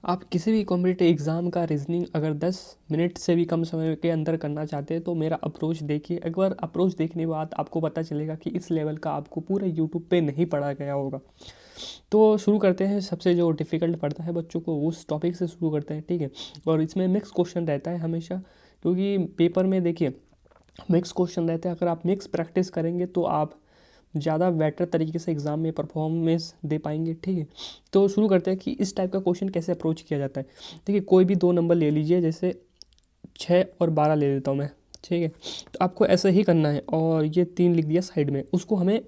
आप किसी भी कॉम्पिटिटिव एग्ज़ाम का रीजनिंग अगर 10 मिनट से भी कम समय के अंदर करना चाहते हैं तो मेरा अप्रोच देखिए। एक बार अप्रोच देखने के बाद आपको पता चलेगा कि इस लेवल का आपको पूरे यूट्यूब पे नहीं पढ़ा गया होगा। तो शुरू करते हैं, सबसे जो डिफ़िकल्ट पड़ता है बच्चों को उस टॉपिक से शुरू करते हैं, ठीक है। और इसमें मिक्स क्वेश्चन रहता है हमेशा, क्योंकि पेपर में देखिए मिक्स क्वेश्चन रहते हैं। अगर आप मिक्स प्रैक्टिस करेंगे तो आप ज़्यादा बेटर तरीके से एग्ज़ाम में परफॉर्मेंस दे पाएंगे, ठीक है। तो शुरू करते हैं कि इस टाइप का क्वेश्चन कैसे अप्रोच किया जाता है। देखिए कोई भी दो नंबर ले लीजिए, जैसे 6 और 12 ले लेता हूँ मैं, ठीक है। तो आपको ऐसे ही करना है और ये 3 लिख दिया साइड में, उसको हमें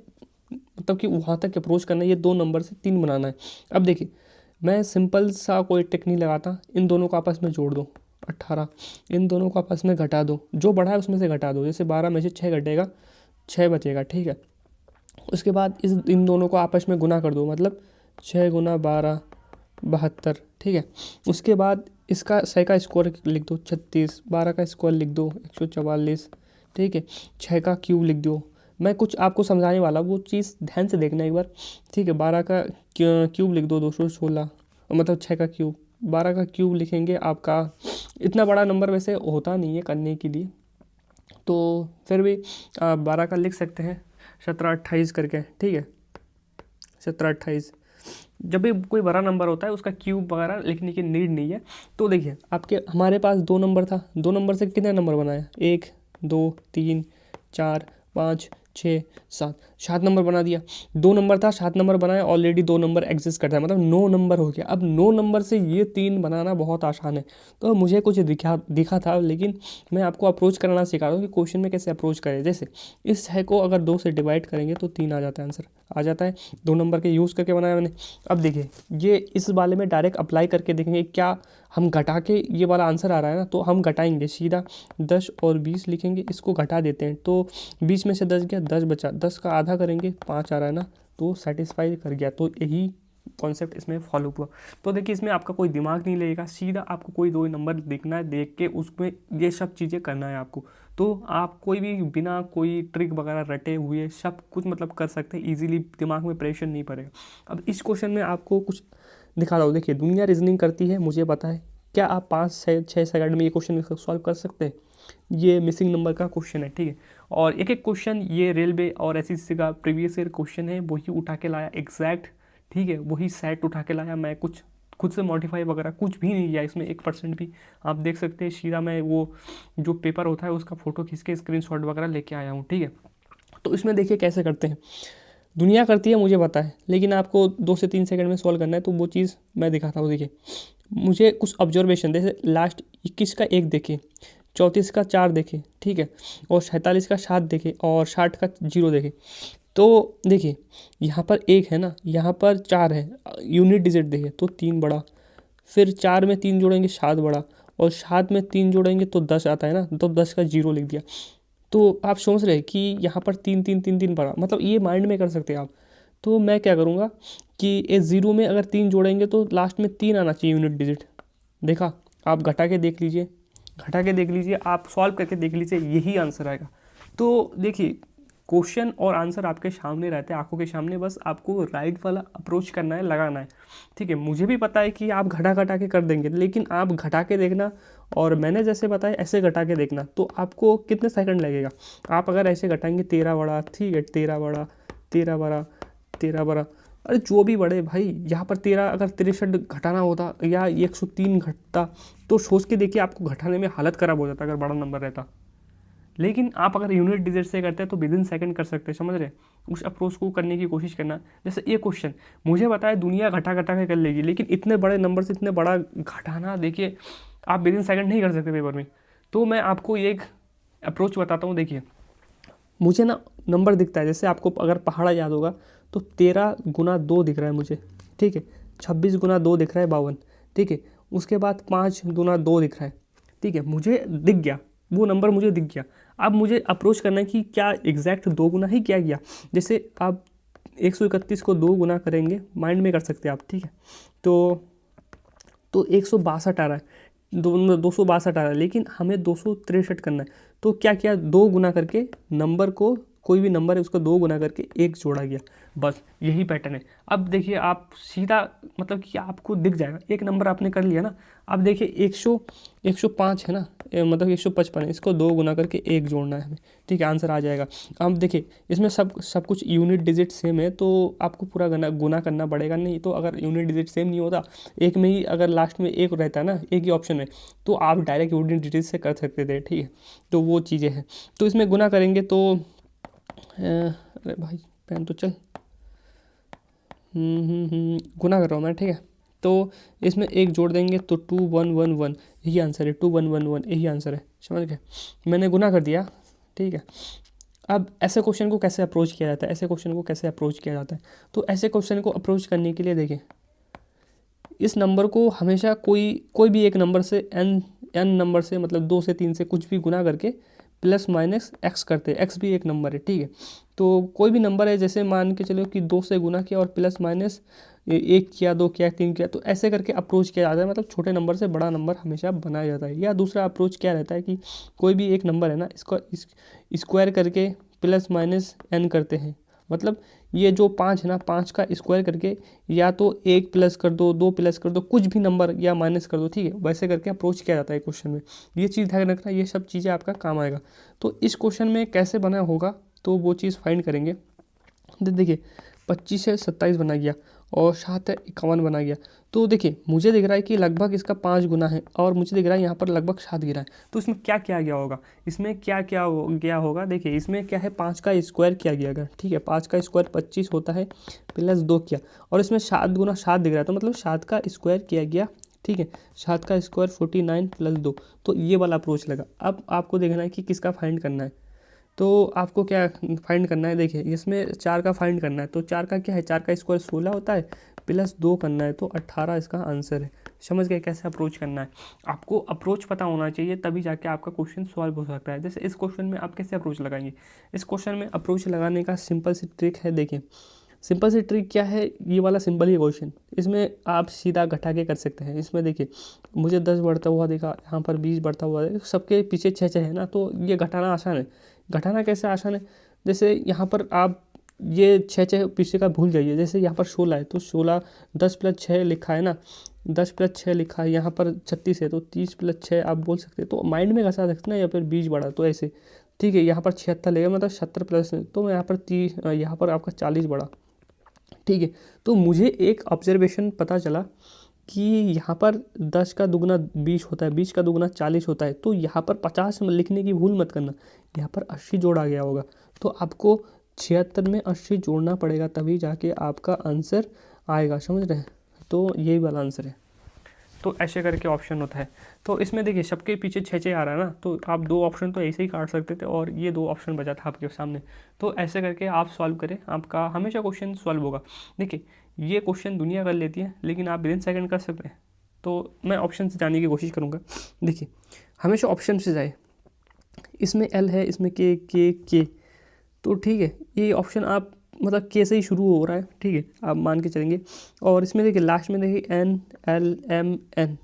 मतलब कि वहाँ तक अप्रोच करना है, ये 2 नंबर से 3 बनाना है। अब देखिए मैं सिंपल सा कोई टेक्निक लगाता, इन दोनों को आपस में जोड़ दो 18, इन दोनों को आपस में घटा दो, जो बढ़ा है उसमें से घटा दो। जैसे 12 में से 6 घटेगा, 6 बचेगा, ठीक है। उसके बाद इन दोनों को आपस में गुना कर दो, मतलब 6 × 12 72, ठीक है। उसके बाद इसका 6 का स्क्वायर लिख दो 36, 12 का स्क्वायर लिख दो 144, ठीक है। 6 का क्यूब लिख दो। मैं कुछ आपको समझाने वाला, वो चीज़ ध्यान से देखना एक बार, ठीक है। 12 का क्यूब लिख दो 216, मतलब 6 का क्यूब। 12 का क्यूब लिखेंगे आपका, इतना बड़ा नंबर वैसे होता नहीं है करने के लिए, तो फिर भी आप 12 का लिख सकते हैं 17 28 करके, ठीक है। 17 28, जब भी कोई बड़ा नंबर होता है उसका क्यूब वगैरह लिखने की नीड नहीं है। तो देखिए आपके हमारे पास 2 नंबर था, 2 नंबर से कितने नंबर बनाया, 1 2 3 4 5 6 7, 7 नंबर बना दिया। 2 नंबर था, 7 नंबर बनाया, ऑलरेडी 2 नंबर एग्जिस्ट करता है, मतलब 9 नंबर हो गया। अब 9 नंबर से ये 3 बनाना बहुत आसान है। तो मुझे कुछ दिखा था, लेकिन मैं आपको अप्रोच करना सिखा रहा हूँ कि क्वेश्चन में कैसे अप्रोच करें। जैसे इस है को अगर 2 से डिवाइड करेंगे तो 3 आ जाता है, आंसर आ जाता है। 2 नंबर के यूज़ करके बनाया मैंने। अब देखिए ये इस वाले में डायरेक्ट अप्लाई करके देखेंगे, क्या हम घटा के ये वाला आंसर आ रहा है ना, तो हम घटाएंगे सीधा 10 और 20 लिखेंगे, इसको घटा देते हैं तो 20 में से 10 गया, 10 बचा, 10 का आधा करेंगे 5 आ रहा है ना, तो सेटिस्फाई कर गया। तो यही कॉन्सेप्ट इसमें फॉलो हुआ। तो देखिए इसमें आपका कोई दिमाग नहीं लगेगा, सीधा आपको कोई दो नंबर देखना है, देख के उसमें ये सब चीज़ें करना है आपको। तो आप कोई भी बिना कोई ट्रिक वगैरह रटे हुए सब कुछ मतलब कर सकते हैं ईजिली, दिमाग में प्रेशर नहीं पड़ेगा। अब इस क्वेश्चन में आपको कुछ दिखा रहा हूँ, देखिए दुनिया रीजनिंग करती है मुझे पता है, क्या आप 5 से 6 सेकंड में ये क्वेश्चन सॉल्व कर सकते हैं? ये मिसिंग नंबर का क्वेश्चन है, ठीक है। और एक एक क्वेश्चन ये रेलवे और एसएससी का प्रीवियस ईयर क्वेश्चन है, वही उठा के लाया एग्जैक्ट, ठीक है। वही सेट उठा के लाया, मैं कुछ खुद से मॉडिफाई वगैरह कुछ भी नहीं किया इसमें, 1% भी। आप देख सकते हैं सीधा मैं वो जो पेपर होता है उसका फ़ोटो खींच के स्क्रीनशॉट वगैरह लेके आया हूँ, ठीक है। तो इसमें देखिए कैसे करते हैं, दुनिया करती है मुझे पता है, लेकिन आपको 2 से 3 सेकंड में सॉल्व करना है, तो वो चीज़ मैं दिखाता हूँ। देखिए मुझे कुछ ऑब्जर्वेशन, जैसे लास्ट 21 का 1 देखे, 34 का 4 देखे, ठीक है, और 47 का 7 देखे, और 60 का 0 देखे। तो देखिए यहाँ पर 1 है ना, यहाँ पर 4 है, यूनिट डिजिट देखे तो 3 बड़ा, फिर 4 में 3 जोड़ेंगे 7 बड़ा, और 7 में 3 जोड़ेंगे तो 10 आता है ना, तो 10 का 0 लिख दिया। तो आप सोच रहे हैं कि यहाँ पर 3 3 3 3 पड़ा, मतलब ये माइंड में कर सकते हैं आप। तो मैं क्या करूँगा कि इस 0 में अगर 3 जोड़ेंगे तो लास्ट में 3 आना चाहिए यूनिट डिजिट। देखा, आप घटा के देख लीजिए, घटा के देख लीजिए, आप सॉल्व करके देख लीजिए, यही आंसर आएगा। तो देखिए क्वेश्चन और आंसर आपके सामने रहते हैं, आंखों के सामने, बस आपको राइट वाला अप्रोच करना है, लगाना है, ठीक है। मुझे भी पता है कि आप घटा घटा के कर देंगे, लेकिन आप घटा के देखना और मैंने जैसे बताया ऐसे घटा के देखना, तो आपको कितने सेकंड लगेगा। आप अगर ऐसे घटाएंगे 13 बड़ा, ठीक है, 13 बड़ा, 13 बड़ा, 13 बड़ा, अरे जो भी बड़े भाई, यहाँ पर 13 अगर 63 घटाना होता या 103 घटता, तो सोच के देखिए आपको घटाने में हालत ख़राब हो जाता अगर बड़ा नंबर रहता। लेकिन आप अगर यूनिट डिजिट से करते हैं तो विद इन सेकंड कर सकते हैं, समझ रहे। उस अप्रोच को करने की कोशिश करना। जैसे ये क्वेश्चन मुझे बताया दुनिया घटा घटा के कर लेगी, लेकिन इतने बड़े नंबर से इतने बड़ा घटाना, देखिए आप विद इन सेकंड नहीं कर सकते पेपर में। तो मैं आपको एक अप्रोच बताता हूँ। देखिए मुझे ना नंबर दिखता है, जैसे आपको अगर पहाड़ा याद होगा तो 13 × 2 दिख रहा है मुझे, ठीक है। 26 × 2 दिख रहा है 52, ठीक है। उसके बाद 5 × 2 दिख रहा है, ठीक है, मुझे दिख गया, वो नंबर मुझे दिख गया। अब मुझे अप्रोच करना है कि क्या एग्जैक्ट 2 गुना ही क्या किया। जैसे आप 131 को 2 गुना करेंगे, माइंड में कर सकते हैं आप, ठीक है। तो 162 आ रहा है, 262 आ रहा है, लेकिन हमें 263 करना है। तो क्या किया, 2 गुना करके नंबर को कोई भी नंबर है उसको 2 गुना करके 1 जोड़ा गया, बस यही पैटर्न है। अब देखिए आप सीधा मतलब कि आपको दिख जाएगा, एक नंबर आपने कर लिया ना। अब देखिए 105 है ना, मतलब 155 है, इसको 2 गुना करके 1 जोड़ना है हमें, ठीक है, आंसर आ जाएगा। अब देखिए इसमें सब कुछ यूनिट डिजिट सेम है, तो आपको पूरा गुना करना पड़ेगा। नहीं तो अगर यूनिट डिजिट सेम नहीं होता, एक में ही अगर लास्ट में एक रहता है ना, एक ही ऑप्शन है, तो आप डायरेक्ट यूनिट डिजिट से कर सकते थे, ठीक है। तो वो चीज़ें हैं, तो इसमें गुना करेंगे तो अरे भाई पेन तो चल, गुना कर रहा हूँ मैं, ठीक है। तो इसमें एक जोड़ देंगे तो 2111, यही आंसर है, 2111 यही आंसर है, समझ गए। मैंने गुना कर दिया, ठीक है। अब ऐसे क्वेश्चन को कैसे अप्रोच किया जाता है, ऐसे क्वेश्चन को कैसे अप्रोच किया जाता है, तो ऐसे क्वेश्चन को अप्रोच करने के लिए देखिए, इस नंबर को हमेशा कोई भी एक नंबर से एन नंबर से, मतलब 2 से 3 से कुछ भी गुना करके प्लस माइनस एक्स करते हैं। एक्स भी एक नंबर है, ठीक है। तो कोई भी नंबर है, जैसे मान के चलो कि 2 से गुना किया और प्लस माइनस 1 किया, 2 किया, 3 किया, तो ऐसे करके अप्रोच किया जाता है। मतलब छोटे नंबर से बड़ा नंबर हमेशा बनाया जाता है। या दूसरा अप्रोच क्या रहता है कि कोई भी एक नंबर है ना, इसको स्क्वायर करके प्लस माइनस एन करते हैं। मतलब ये जो 5 है ना, 5 का स्क्वायर करके या तो 1 प्लस कर दो, 2 प्लस कर दो, कुछ भी नंबर या माइनस कर दो, ठीक है। वैसे करके अप्रोच किया जाता है क्वेश्चन में। ये चीज़ ध्यान रखना, ये सब चीज़ें आपका काम आएगा। तो इस क्वेश्चन में कैसे बना होगा, तो वो चीज़ फाइंड करेंगे। देखिए 25 से 27 बना गया और 7 है 51 बना गया। तो देखिए मुझे दिख रहा है कि लगभग इसका 5 गुना है, और मुझे दिख रहा है यहाँ पर लगभग 7 गिरा है। तो इसमें क्या किया गया होगा, इसमें क्या क्या गया होगा, देखिए इसमें क्या है, 5 का स्क्वायर किया गया अगर, ठीक है। 5 का स्क्वायर 25 होता है, प्लस 2 किया, और इसमें 7 गुना 7 दिख रहा है, तो मतलब 7 का स्क्वायर किया गया, ठीक है। 7 का स्क्वायर 49 प्लस 2, तो ये वाला अप्रोच लगा। अब आपको देखना है कि किसका फाइंड करना है। तो आपको क्या फाइंड करना है, देखिए इसमें 4 का फाइंड करना है। तो 4 का क्या है, 4 का स्क्वायर 16 होता है, प्लस 2 करना है, तो 18 इसका आंसर है। समझ गए कैसे अप्रोच करना है। आपको अप्रोच पता होना चाहिए, तभी जाके आपका क्वेश्चन सॉल्व हो सकता है। जैसे इस क्वेश्चन में आप कैसे अप्रोच लगाएंगे, इस क्वेश्चन में अप्रोच लगाने का सिंपल सी ट्रिक है। देखिए सिंपल सी ट्रिक क्या है, ये वाला सिंपल ही क्वेश्चन, इसमें आप सीधा घटा के कर सकते हैं। इसमें देखिए मुझे 10 बढ़ता हुआ देखा, यहाँ पर 20 बढ़ता हुआ देखा, सबके पीछे 6 है ना, तो ये घटाना आसान है। घटाना कैसे आसान है, जैसे यहाँ पर आप ये 6 पीछे का भूल जाइए। जैसे यहाँ पर 16 है, तो 16 10 प्लस 6 लिखा है ना, 10 प्लस 6 लिखा है, यहाँ पर 36 है, तो 30 प्लस 6 आप बोल सकते हैं। तो माइंड में घसा सकते हैं ना, या फिर 20 बढ़ा, तो ऐसे, ठीक है। यहाँ पर 76 लेगा, मतलब 70 प्लस, तो यहाँ पर 30, यहाँ पर आपका 40 बढ़ा, ठीक है। तो मुझे एक ऑब्जर्वेशन पता चला कि यहाँ पर 10 का दुगना 20 होता है, 20 का दुगना 40 होता है। तो यहाँ पर 50 लिखने की भूल मत करना, यहाँ पर 80 जोड़ा गया होगा। तो आपको 76 में 80 जोड़ना पड़ेगा, तभी जाके आपका आंसर आएगा, समझ रहे हैं। तो यही वाला आंसर है। तो ऐसे करके ऑप्शन होता है। तो इसमें देखिए सबके पीछे 6 आ रहा है ना, तो आप 2 ऑप्शन तो ऐसे ही काट सकते थे, और ये 2 ऑप्शन बचा था आपके सामने। तो ऐसे करके आप सॉल्व करें, आपका हमेशा क्वेश्चन सॉल्व होगा। देखिए ये क्वेश्चन दुनिया कर लेती है, लेकिन आप विदिन सेकंड कर सकते हैं। तो मैं ऑप्शन से जाने की कोशिश करूँगा। देखिए हमेशा ऑप्शन से जाए, इसमें एल है, इसमें के, तो ठीक है, ये ऑप्शन आप मतलब के से ही शुरू हो रहा है, ठीक है, आप मान के चलेंगे। और इसमें देखिए लास्ट में देखिए एन एल एम एन,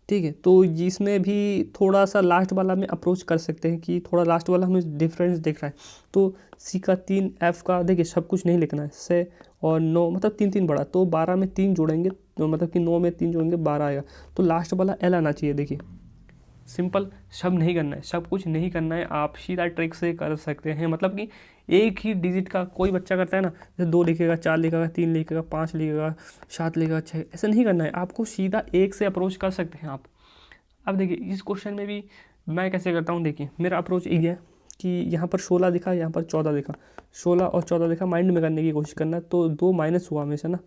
ठीक है। तो इसमें भी थोड़ा सा लास्ट वाला में अप्रोच कर सकते हैं कि थोड़ा लास्ट वाला हमें डिफरेंस दिख रहा है। तो सी का 3, एफ का देखिए सब कुछ नहीं लिखना है, से और 9 मतलब 3 बड़ा, तो 12 में 3 जोड़ेंगे, तो मतलब कि 9 में 3 जोड़ेंगे 12 आएगा। तो लास्ट वाला एल आना चाहिए। देखिए सिंपल, सब नहीं करना है, सब कुछ नहीं करना है, आप सीधा ट्रिक से कर सकते हैं। मतलब कि एक ही डिजिट का कोई बच्चा करता है ना, जैसे 2 लिखेगा, 4 लिखेगा, 3 लिखेगा, 5 लिखेगा, 7 लिखेगा, 6, ऐसा नहीं करना है। आपको सीधा एक से अप्रोच कर सकते हैं आप। अब देखिए इस क्वेश्चन में भी मैं कैसे करता हूँ, देखिए मेरा अप्रोच ये है कि यहाँ पर 16 दिखा, यहाँ पर 14 दिखा, 16 और 14 दिखा, माइंड में करने की कोशिश करना। तो 2 माइनस हुआ हमेशा ना,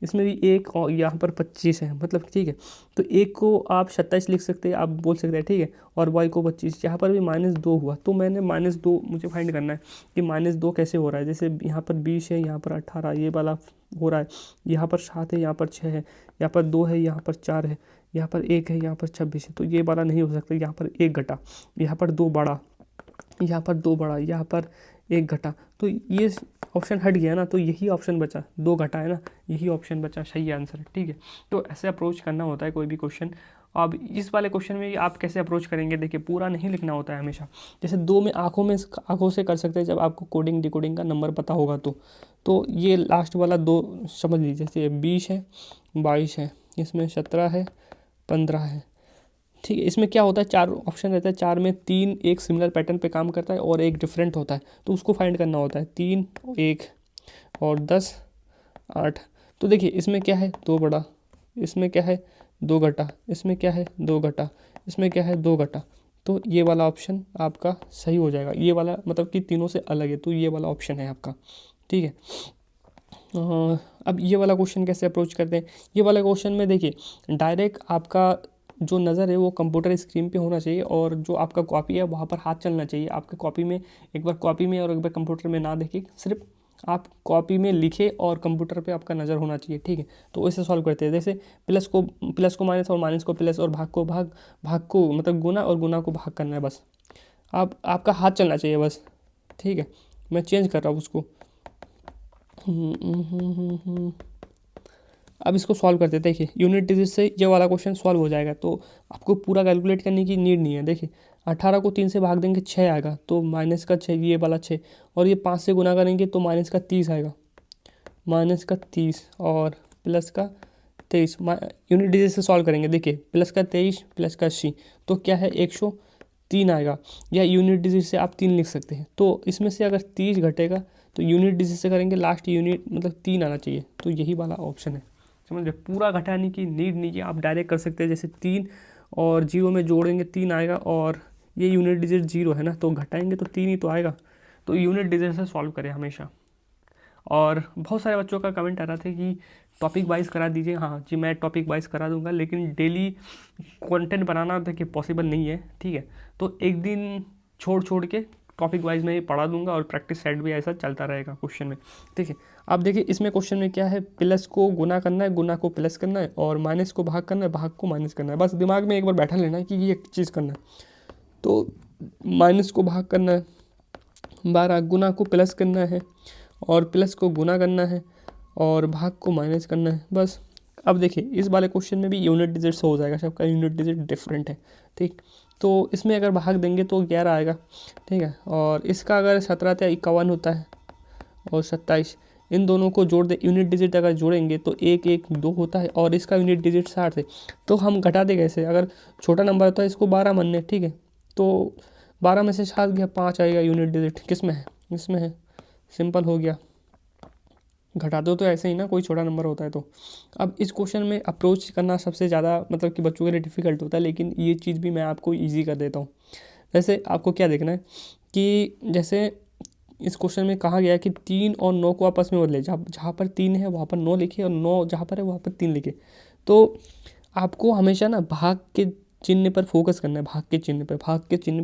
इसमें भी 1 और यहाँ पर 25 है, मतलब ठीक है। तो 1 को आप 27 लिख सकते हैं, आप बोल सकते हैं, ठीक है। और y को 25, यहाँ पर भी -2 हुआ, तो मैंने -2 मुझे फाइंड करना है कि -2 कैसे हो रहा है। जैसे यहाँ पर 20 है, यहाँ पर 18, ये वाला हो रहा है। यहाँ पर 7 है, यहाँ पर 6 है, यहाँ पर 2 है, यहाँ पर 4 है, यहाँ पर 1 है, यहाँ पर 26 है। तो ये वाला नहीं हो सकता, यहाँ पर 1 घटा, यहाँ पर 2 बढ़ा, यहाँ पर 2 बढ़ा, यहाँ पर 1 घटा, तो ये ऑप्शन हट गया ना, तो यही ऑप्शन बचा, 2 घटा है ना, यही ऑप्शन बचा, सही आंसर। ठीक है, तो ऐसे अप्रोच करना होता है कोई भी क्वेश्चन। अब इस वाले क्वेश्चन में आप कैसे अप्रोच करेंगे, देखिए पूरा नहीं लिखना होता है हमेशा। जैसे 2 में आँखों से कर सकते हैं जब आपको कोडिंग डिकोडिंग का नंबर पता होगा तो ये लास्ट वाला 2 समझ लीजिए, जैसे 20 है, 22 है, इसमें 17 है, 15 है। ठीक है, इसमें क्या होता है, 4 ऑप्शन रहता है, 4 में 3 एक सिमिलर पैटर्न पे काम करता है और एक डिफरेंट होता है, तो उसको फाइंड करना होता है। 3, 1 और 10, 8। तो देखिए इसमें क्या है, 2 बड़ा, इसमें क्या है, 2 घटा, इसमें क्या है, 2 घटा, इसमें क्या है, 2 घटा। तो ये वाला ऑप्शन आपका सही हो जाएगा, ये वाला मतलब कि तीनों से अलग है, तो ये वाला ऑप्शन है आपका। ठीक है, अब ये वाला क्वेश्चन कैसे अप्रोच करते हैं। ये वाला क्वेश्चन में देखिए डायरेक्ट आपका जो नज़र है वो कंप्यूटर स्क्रीन पे होना चाहिए, और जो आपका कॉपी है वहाँ पर हाथ चलना चाहिए आपके कॉपी में। एक बार कॉपी में और एक बार कंप्यूटर में ना देखिए, सिर्फ आप कॉपी में लिखे और कंप्यूटर पे आपका नज़र होना चाहिए। ठीक है, तो इसे सॉल्व करते हैं। जैसे प्लस को माइनस और माइनस को प्लस और भाग को मतलब गुना और गुना को भाग करना है बस। आपका हाथ चलना चाहिए बस। ठीक है, मैं चेंज कर रहा हूँ उसको। अब इसको सॉल्व करते हैं। देखिए यूनिट डिजिट से ये वाला क्वेश्चन सॉल्व हो जाएगा, तो आपको पूरा कैलकुलेट करने की नीड नहीं है। देखिए 18 को 3 से भाग देंगे 6 आएगा, तो माइनस का 6, ये वाला 6, और ये 5 से गुना करेंगे तो माइनस का 30 आएगा, माइनस का 30 और प्लस का 23। यूनिट डिजिट से सॉल्व करेंगे, देखिए प्लस का 23 प्लस का 80, तो क्या है 103 आएगा, या यूनिट डिजिट से आप 3 लिख सकते हैं। तो इसमें से अगर 30 घटेगा तो यूनिट डिजिट से करेंगे, लास्ट यूनिट मतलब 3 आना चाहिए, तो यही वाला ऑप्शन है। समझ रहे, पूरा घटाने की नीड नहीं है, आप डायरेक्ट कर सकते हैं। जैसे 3 और 0 में जोड़ेंगे 3 आएगा, और ये यूनिट डिजिट 0 है ना, तो घटाएंगे तो 3 ही तो आएगा। तो यूनिट डिजिट से सॉल्व करें हमेशा। और बहुत सारे बच्चों का कमेंट आ रहा था कि टॉपिक वाइज करा दीजिए। हाँ जी, मैं टॉपिक वाइज करा दूंगा, लेकिन डेली कंटेंट बनाना देखिए पॉसिबल नहीं है। ठीक है, तो एक दिन छोड़ के टॉपिक वाइज मैं पढ़ा दूंगा, और प्रैक्टिस सेट भी ऐसा चलता रहेगा क्वेश्चन में। ठीक है, अब देखिए इसमें क्वेश्चन में क्या है, प्लस को गुना करना है, गुना को प्लस करना है, और माइनस को भाग करना है, भाग को माइनस करना है। बस दिमाग में एक बार बैठा लेना है कि ये चीज़ करना है। तो माइनस को भाग करना है 12, गुना को प्लस करना है, और प्लस को गुना करना है, और भाग को माइनस करना है, बस। अब देखिए इस वाले क्वेश्चन में भी यूनिट डिजिट से हो जाएगा, सबका यूनिट डिजिट डिफरेंट है। ठीक, तो इसमें अगर भाग देंगे तो 11 आएगा। ठीक है, और इसका अगर 17 या 51 होता है, और 27, इन दोनों को जोड़ दे, यूनिट डिजिट अगर जोड़ेंगे तो 1 1 2 होता है, और इसका यूनिट डिजिट 60 है। तो हम घटा दे कैसे, अगर छोटा नंबर होता है इसको 12 मानने। ठीक है, तो 12 में से 7 गया, 5 आएगा यूनिट डिजिट, किस में है, इसमें है, सिंपल हो गया। घटा दो तो ऐसे ही ना, कोई छोटा नंबर होता है तो। अब इस क्वेश्चन में अप्रोच करना सबसे ज़्यादा मतलब कि बच्चों के लिए डिफ़िकल्ट होता है, लेकिन ये चीज़ भी मैं आपको ईजी कर देता हूँ। जैसे आपको क्या देखना है कि जैसे इस क्वेश्चन में कहा गया है कि 3 और 9 को आपस में बदले, जहाँ पर 3 है वहाँ पर 9 लिखे, और 9 जहाँ पर है वहाँ पर 3 लिखे। तो आपको हमेशा ना भाग के चिन्ह पर फोकस करना है, भाग के चिन्ह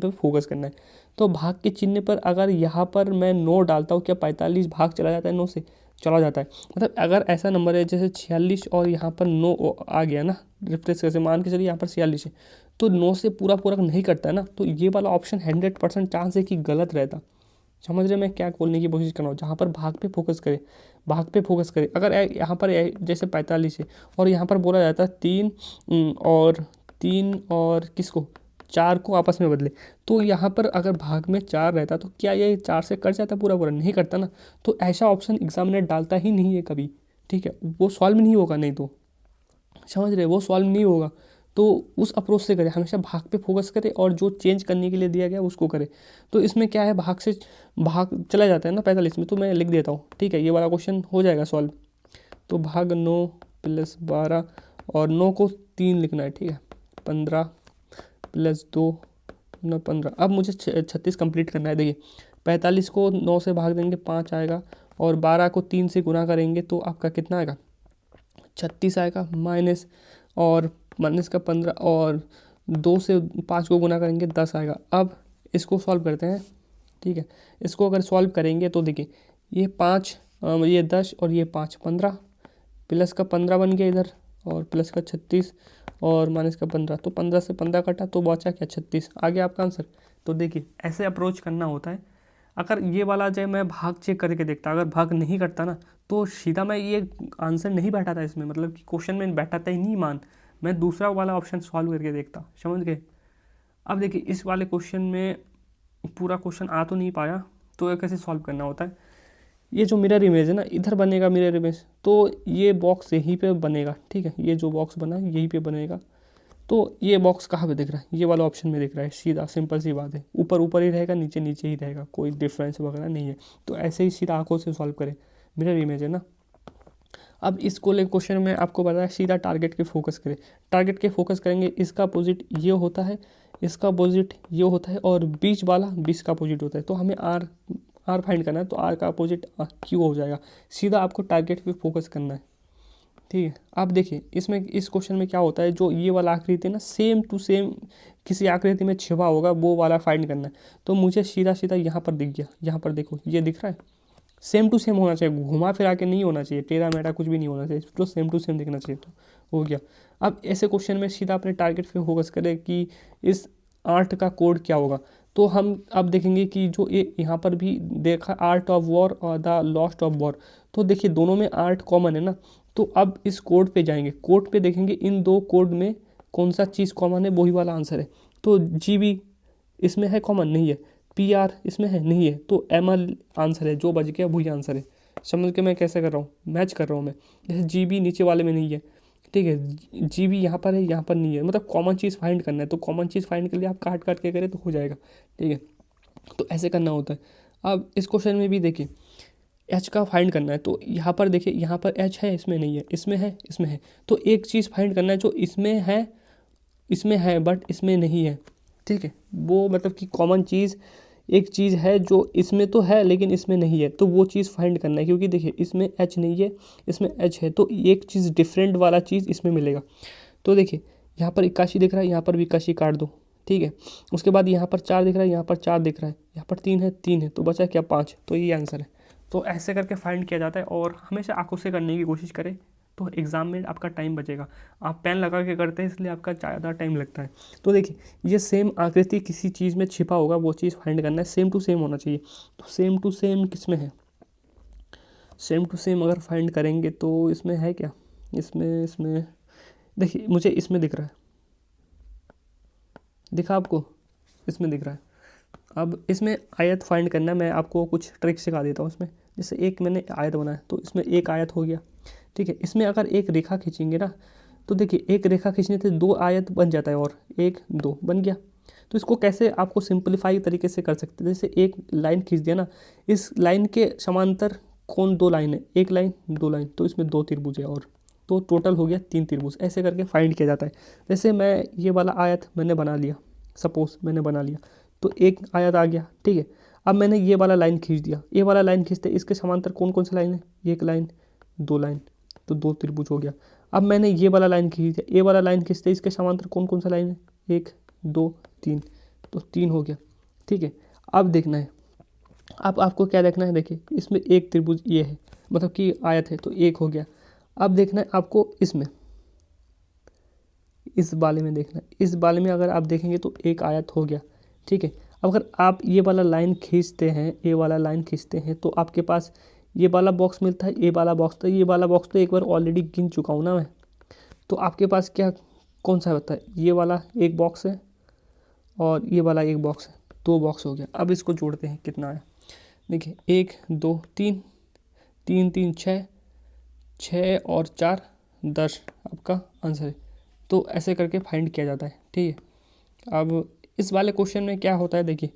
पर फोकस करना है। तो भाग के चिन्ह पर अगर यहाँ पर मैं 9 डालता हूँ, क्या 45 भाग चला जाता है 9 से, चला जाता है। मतलब अगर ऐसा नंबर है जैसे 46 और यहाँ पर 9 आ गया ना, रिफ्रेश कैसे मान के चलिए यहाँ पर 46 है, तो 9 से पूरा नहीं करता है ना, तो ये वाला ऑप्शन 100% चांस है कि गलत रहता। समझ रहे मैं क्या बोलने की कोशिश कर रहा हूँ, जहाँ पर भाग पे फोकस करे, भाग पे फोकस करे। अगर यहाँ पर जैसे 45 है और यहाँ पर बोला जाता है 3 और किसको, 4 को आपस में बदले, तो यहाँ पर अगर भाग में 4 रहता तो क्या ये 4 से कट जाता, पूरा नहीं करता ना। तो ऐसा ऑप्शन एग्जामिनर डालता ही नहीं है कभी। ठीक है, वो सॉल्व नहीं होगा, नहीं तो समझ रहे, वो सॉल्व नहीं होगा। तो उस अप्रोच से करें, हमेशा भाग पे फोकस करें, और जो चेंज करने के लिए दिया गया उसको करें। तो इसमें क्या है, भाग चला जाता है ना 45 में, तो मैं लिख देता हूँ। ठीक है, ये वाला क्वेश्चन हो जाएगा सॉल्व। तो भाग 9 + 12, और 9 को 3 लिखना है। ठीक है, 15 + 2 9 15। अब मुझे 36 कंप्लीट करना है। देखिए 45 को 9 से भाग देंगे 5 आएगा, और 12 को 3 से गुना करेंगे तो आपका कितना आएगा, 36 आएगा, माइनस का 15, और 2 से 5 को गुना करेंगे 10 आएगा। अब इसको सॉल्व करते हैं। ठीक है, इसको अगर सॉल्व करेंगे तो देखिए ये 5, ये 10 और ये 5, 15, प्लस का 15 बन गया इधर, और प्लस का 36 और माइनस का 15, तो 15 से 15 कटा तो बचा क्या, 36 आ गया आपका आंसर। तो देखिए ऐसे अप्रोच करना होता है। अगर ये वाला जो मैं भाग चेक करके देखता, अगर भाग नहीं करता ना तो सीधा मैं ये आंसर नहीं बैठा था इसमें, मतलब कि क्वेश्चन में बैठा था ही नहीं मान, मैं दूसरा वाला ऑप्शन सॉल्व करके देखता, समझ गए। अब देखिए इस वाले क्वेश्चन में पूरा क्वेश्चन आ तो नहीं पाया, तो ये कैसे सॉल्व करना होता है। ये जो मिरर इमेज है ना, इधर बनेगा मिरर इमेज, तो ये बॉक्स यहीं पे बनेगा, ठीक है, ये जो बॉक्स बना है यहीं पे बनेगा। तो ये बॉक्स कहाँ पे दिख रहा है, ये वाला ऑप्शन में दिख रहा है, सीधा सिंपल सी बात है, ऊपर ऊपर ही रहेगा, नीचे नीचे ही रहेगा, कोई डिफरेंस वगैरह नहीं है। तो ऐसे ही सीधा आंखों से सॉल्व करें, मिरर इमेज है ना। अब इसको ले क्वेश्चन में आपको बताया सीधा टारगेट के फोकस करें, टारगेट के फोकस करेंगे, इसका अपोजिट ये होता है, इसका अपोजिट ये होता है, और बीच वाला बीच का अपोजिट होता है। तो हमें आर फाइंड करना है, तो आर का अपोजिट क्यू हो जाएगा, सीधा आपको टारगेट पे फोकस करना है, ठीक है। आप देखिए इसमें इस क्वेश्चन में क्या होता है, जो ये वाला आकृति है ना सेम टू सेम किसी आकृति में छिपा होगा, वो वाला फाइंड करना है। तो मुझे सीधा सीधा यहाँ पर दिख गया, यहाँ पर देखो ये दिख रहा है, सेम टू सेम होना चाहिए, घुमा फिरा के नहीं होना चाहिए, टेढ़ा मेढ़ा कुछ भी नहीं होना चाहिए, तो सेम टू सेम दिखना चाहिए। तो हो गया। अब ऐसे क्वेश्चन में सीधा अपने टारगेट पे फोकस करें कि इस आर्ट का कोड क्या होगा। तो हम अब देखेंगे कि जो ये यहाँ पर भी देखा आर्ट ऑफ वॉर और द लॉस्ट ऑफ वॉर, तो देखिए दोनों में आर्ट कॉमन है ना। तो अब इस कोड पे जाएंगे, कोड पे देखेंगे इन दो कोड में कौन सा चीज़ कॉमन है, वही वाला आंसर है। तो GB इसमें है कॉमन, नहीं है। PR इसमें है, नहीं है। तो ML आंसर है, जो बच गया वही आंसर है। समझ के मैं कैसे कर रहा हूँ, मैच कर रहा हूँ मैं। जैसे GB नीचे वाले में नहीं है, ठीक है, GB यहाँ पर है, यहाँ पर नहीं है, मतलब कॉमन चीज़ फाइंड करना है। तो कॉमन चीज़ फाइंड के लिए आप काट काट के करें तो हो जाएगा, ठीक है। तो ऐसे करना होता है। अब इस क्वेश्चन में भी देखिए H का फाइंड करना है, तो यहाँ पर देखिए, यहाँ पर H है, इसमें नहीं है, इसमें है, इसमें है। तो एक चीज़ फाइंड करना है जो इसमें है बट इसमें नहीं है, ठीक है। वो मतलब कि कॉमन चीज़ एक चीज़ है जो इसमें तो है लेकिन इसमें नहीं है, तो वो चीज़ फाइंड करना है। क्योंकि देखिए इसमें H नहीं है, इसमें H है, तो एक चीज़ डिफरेंट वाला चीज़ इसमें मिलेगा। तो देखिए यहाँ पर 81 दिख रहा है, यहाँ पर भी 81 काट दो, ठीक है। उसके बाद यहाँ पर 4 दिख रहा है, यहाँ पर 4 दिख रहा है, यहाँ पर 3 है, 3 है, तो बचा क्या 5। तो ये आंसर है। तो ऐसे करके फाइंड किया जाता है, और हमेशा आंखों से करने की कोशिश करें, तो एग्ज़ाम में आपका टाइम बचेगा। आप पेन लगा के करते हैं इसलिए आपका ज़्यादा टाइम लगता है। तो देखिए ये सेम आकृति किसी चीज़ में छिपा होगा, वो चीज़ फाइंड करना है, सेम टू सेम होना चाहिए। तो सेम टू सेम किस में है, सेम टू सेम अगर फाइंड करेंगे तो इसमें है क्या, इसमें देखिए मुझे इसमें दिख रहा है, दिखा आपको, इसमें दिख रहा है। अब इसमें आयत फाइंड करना है, मैं आपको कुछ ट्रिक सिखा देता हूँ इसमें। जैसे एक मैंने आयत बनाया, तो इसमें एक आयत हो गया, ठीक है। इसमें अगर एक रेखा खींचेंगे ना, तो देखिए एक रेखा खींचने से 2 आयत बन जाता है, और 1 2 बन गया। तो इसको कैसे आपको सिंपलीफाई तरीके से कर सकते हैं, जैसे एक लाइन खींच दिया ना, इस लाइन के समांतर कौन 2 लाइन है, 1 लाइन 2 लाइन, तो इसमें 2 त्रिभुज है, और तो टोटल हो गया 3 त्रिभुज। ऐसे करके फाइंड किया जाता है। जैसे मैं ये वाला आयत मैंने बना लिया, सपोज मैंने बना लिया, तो एक आयत आ गया, ठीक है। अब मैंने ये वाला लाइन खींच दिया, ये वाला लाइन खींचते इसके समांतर कौन कौन सा लाइन है, 1 लाइन 2 लाइन, तो 2 त्रिभुज हो गया। अब मैंने ये वाला लाइन खींच दिया, ये वाला लाइन खींचते इसके समांतर कौन कौन सा लाइन है, 1 2 3, तो 3 हो गया, ठीक है। अब देखना है, अब आपको क्या देखना है, देखिए इसमें एक त्रिभुज ये है, मतलब कि आयत है, तो 1 हो गया। अब देखना है आपको इसमें, इस वाले में देखना है, इस वाले में अगर आप देखेंगे तो एक आयत हो गया, ठीक है। अब अगर आप ये वाला लाइन खींचते हैं, ये वाला लाइन खींचते हैं, तो आपके पास ये वाला बॉक्स मिलता है, ये वाला बॉक्स, तो ये वाला बॉक्स तो एक बार ऑलरेडी गिन चुका हूँ ना मैं। तो आपके पास क्या कौन सा होता है, ये वाला एक बॉक्स है और ये वाला एक बॉक्स है, 2 बॉक्स हो गया। अब इसको जोड़ते हैं, कितना है, देखिए 1 2 3, 3 3 6, 6 और 4 10 आपका आंसर है। तो ऐसे करके फाइंड किया जाता है, ठीक है। अब इस वाले क्वेश्चन में क्या होता है, देखिए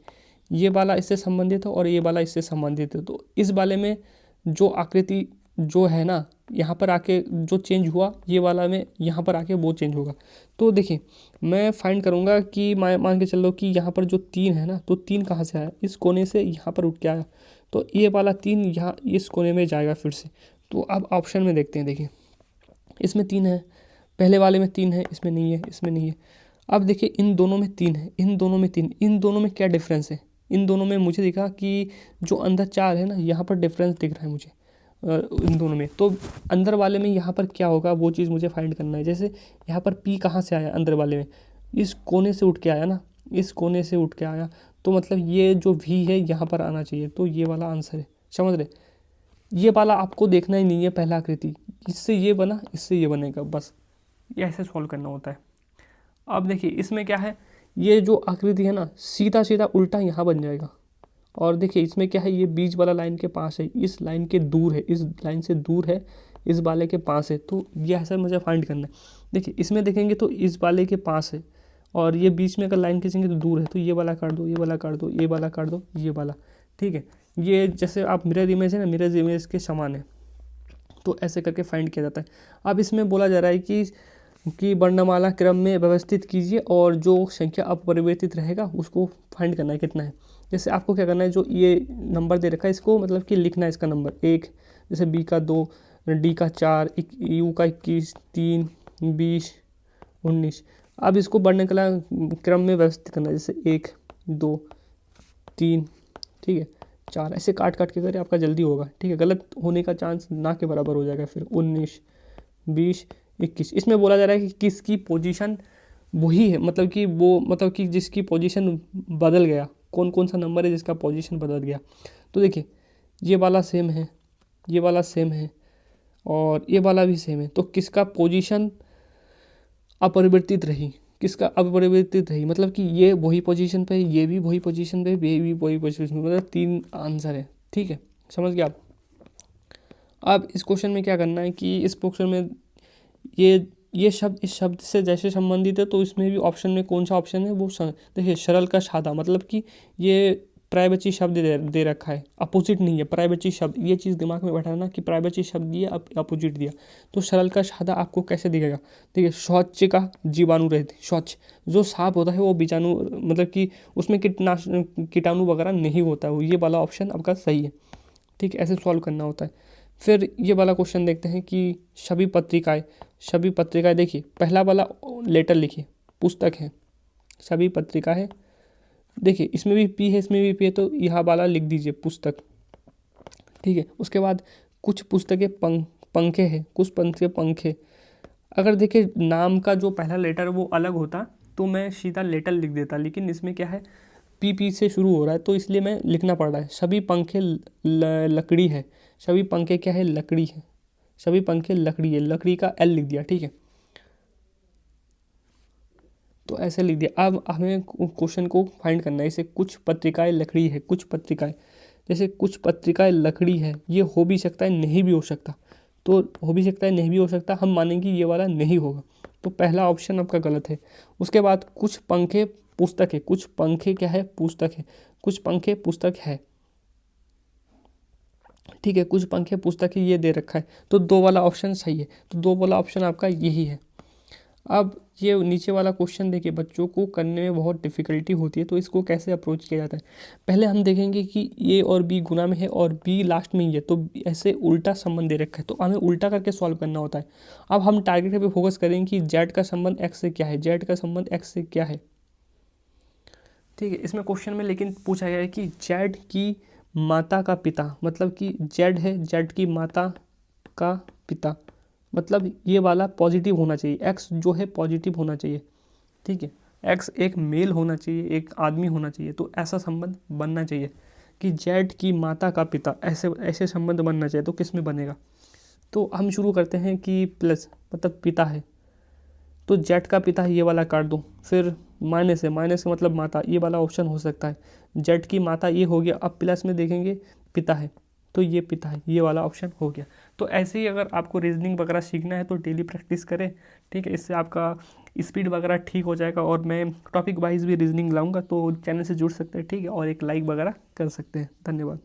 ये वाला इससे संबंधित है और ये वाला इससे संबंधित है। तो इस वाले में जो आकृति जो है ना, यहाँ पर आके जो चेंज हुआ, ये वाला में यहाँ पर आके वो चेंज होगा। तो देखिए मैं फाइंड करूँगा कि मान के चल लो कि यहाँ पर जो 3 है ना, तो 3 कहाँ से आया, इस कोने से यहाँ पर उठ के आया, तो ये वाला 3 यहाँ इस कोने में जाएगा फिर से। तो अब ऑप्शन में देखते हैं, देखिए इसमें 3 है, पहले वाले में 3 है, इसमें नहीं है, इसमें नहीं है। अब देखिए इन दोनों में 3 है, इन दोनों में 3, इन दोनों में क्या डिफरेंस है, इन दोनों में मुझे दिखा कि जो अंदर 4 है ना, यहाँ पर डिफरेंस दिख रहा है मुझे इन दोनों में। तो अंदर वाले में यहाँ पर क्या होगा, वो चीज़ मुझे फाइंड करना है। जैसे यहाँ पर P कहाँ से आया, अंदर वाले में इस कोने से उठ के आया ना, इस कोने से उठ के आया, तो मतलब ये जो वी है यहाँ पर आना चाहिए, तो ये वाला आंसर है, समझ रहे। ये वाला आपको देखना ही नहीं है, पहला आकृति इससे ये बना, इससे ये बनेगा, बस ये ऐसे सॉल्व करना होता है। अब देखिए इसमें क्या है, ये जो आकृति है ना सीधा सीधा उल्टा यहाँ बन जाएगा, और देखिए इसमें क्या है, ये बीच वाला लाइन के पास है, इस लाइन के दूर है, इस लाइन से दूर है, इस वाले के पास है, तो ये ऐसा मुझे फाइंड करना है। देखिए इसमें देखेंगे तो इस वाले के पास है, और ये बीच में अगर लाइन खींचेंगे तो दूर है, तो ये वाला काट दो, ये वाला काट दो, ये वाला काट दो, ये वाला, ठीक है। ये जैसे आप मिरर इमेज है ना, मिरर इमेज के समान है, तो ऐसे करके फाइंड किया जाता है। अब इसमें बोला जा रहा है कि वर्णमाला क्रम में व्यवस्थित कीजिए और जो संख्या अपरिवर्तित रहेगा उसको फाइंड करना है कितना है। जैसे आपको क्या करना है, जो ये नंबर दे रखा है इसको मतलब कि लिखना है, इसका नंबर 1, जैसे बी का 2, डी का 4, यू का 21, 3, 20, 19। अब इसको वर्णमाला क्रम में व्यवस्थित करना है, जैसे 1, 2, 3, ठीक है, 4, ऐसे काट काट के करें, आपका जल्दी होगा, ठीक है। गलत होने का चांस ना के बराबर हो जाएगा फिर। 19, 20, 21। इसमें बोला जा रहा है कि किसकी पोजीशन वही है, मतलब कि वो मतलब कि जिसकी पोजीशन बदल गया, कौन कौन सा नंबर है जिसका पोजीशन बदल गया। तो देखिए ये वाला सेम है, ये वाला सेम है, और ये वाला भी सेम है, तो किसका पोजीशन अपरिवर्तित रही, किसका अपरिवर्तित रही, मतलब कि ये वही पोजीशन पे, ये भी वही पोजीशन पे, ये भी वही पोजीशन पे, मतलब 3 आंसर है, ठीक है, समझ गए आप। अब इस क्वेश्चन में क्या करना है कि इस क्वेश्चन में ये शब्द इस शब्द से जैसे संबंधित है, तो इसमें भी ऑप्शन में कौन सा ऑप्शन है वो देखिए, सरल का सादा, मतलब कि ये प्रायवची शब्द दे रखा है, अपोजिट नहीं है, प्रायवची शब्द, ये चीज़ दिमाग में बैठाना कि प्रायवची शब्द दिया, अपोजिट दिया, तो सरल का सादा आपको कैसे दिखेगा। देखिए शौच का जीवाणु रहित, शौच जो साफ होता है वो बीजाणु, मतलब कि उसमें कीटाणु वगैरह नहीं होता है, ये वाला ऑप्शन आपका सही है, ठीक है, ऐसे सॉल्व करना होता है। फिर ये वाला क्वेश्चन देखते हैं कि सभी पत्रिकाएं, देखिए पहला वाला लेटर लिखिए, पुस्तक है, सभी पत्रिका है, देखिए इसमें भी पी है, इसमें भी पी है, तो यहाँ वाला लिख दीजिए पुस्तक, ठीक है। उसके बाद कुछ पुस्तकें पंखे हैं, कुछ पुस्तकें पंखे, अगर देखिए नाम का जो पहला लेटर वो अलग होता तो मैं सीधा लेटर लिख देता, लेकिन इसमें क्या है पी से शुरू हो रहा है, तो इसलिए मैं लिखना पड़ रहा है। सभी पंखे लकड़ी है, सभी पंखे क्या है, लकड़ी है, सभी पंखे लकड़ी है, लकड़ी का एल लिख दिया, ठीक है, तो ऐसे लिख दिया। अब हमें क्वेश्चन को फाइंड करना है, इसे कुछ पत्रिकाएं लकड़ी है, कुछ पत्रिकाएं, जैसे कुछ पत्रिकाएं लकड़ी है, ये हो भी सकता है नहीं भी हो सकता, तो हो भी सकता है नहीं भी हो सकता, हम मानेंगे ये वाला नहीं होगा, तो पहला ऑप्शन आपका गलत है। उसके बाद कुछ पंखे पुस्तक है, कुछ पंखे क्या है, पुस्तक है, कुछ पंखे पुस्तक है, ठीक है, कुछ पंखे पुस्तक है, ये दे रखा है, तो 2 वाला ऑप्शन सही है, तो 2 वाला ऑप्शन आपका यही है। अब ये नीचे वाला क्वेश्चन देखिए, बच्चों को करने में बहुत डिफ़िकल्टी होती है, तो इसको कैसे अप्रोच किया जाता है। पहले हम देखेंगे कि ए और बी गुना में है और बी लास्ट में ही है, तो ऐसे उल्टा संबंध दे रखा है, तो हमें उल्टा करके सॉल्व करना होता है। अब हम टारगेट पे फोकस करेंगे कि जेड का संबंध एक्स से क्या है, जेड का संबंध एक्स से क्या है, ठीक है। इसमें क्वेश्चन में लेकिन पूछा गया है कि जेड की माता का पिता, मतलब कि जेड है, जेड की माता का पिता, मतलब ये वाला पॉजिटिव होना चाहिए, एक्स जो है पॉजिटिव होना चाहिए, ठीक है, एक्स एक मेल होना चाहिए, एक आदमी होना चाहिए, तो ऐसा संबंध बनना चाहिए कि जेड की माता का पिता, ऐसे ऐसे संबंध बनना चाहिए, तो किस में बनेगा। तो हम शुरू करते हैं कि प्लस मतलब पिता है, तो जेड का पिता है, ये वाला काट दो, फिर माइनस है, माइनस का मतलब माता, ये वाला ऑप्शन हो सकता है, जेड की माता ये हो गया, अब प्लस में देखेंगे पिता है, तो ये पिता है, ये वाला ऑप्शन हो गया। तो ऐसे ही अगर आपको रीजनिंग वगैरह सीखना है तो डेली प्रैक्टिस करें, ठीक है, इससे आपका स्पीड वगैरह ठीक हो जाएगा, और मैं टॉपिक वाइज भी रीजनिंग लाऊंगा, तो चैनल से जुड़ सकते हैं, ठीक है, और एक लाइक वगैरह कर सकते हैं। धन्यवाद।